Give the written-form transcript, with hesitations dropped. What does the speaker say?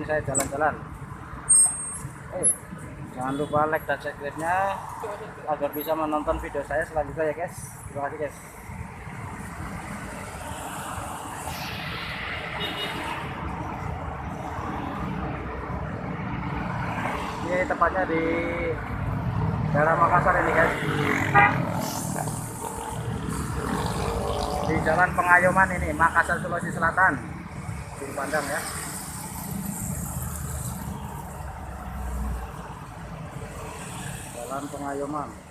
saya jalan-jalan. Jangan lupa like dan subscribe-nya agar bisa menonton video saya selanjutnya ya guys. Terima kasih guys. Ini tepatnya di daerah Makassar ini guys, di Jalan Pengayoman ini, Makassar, Sulawesi Selatan. Dipandang ya. Jalan Pengayoman.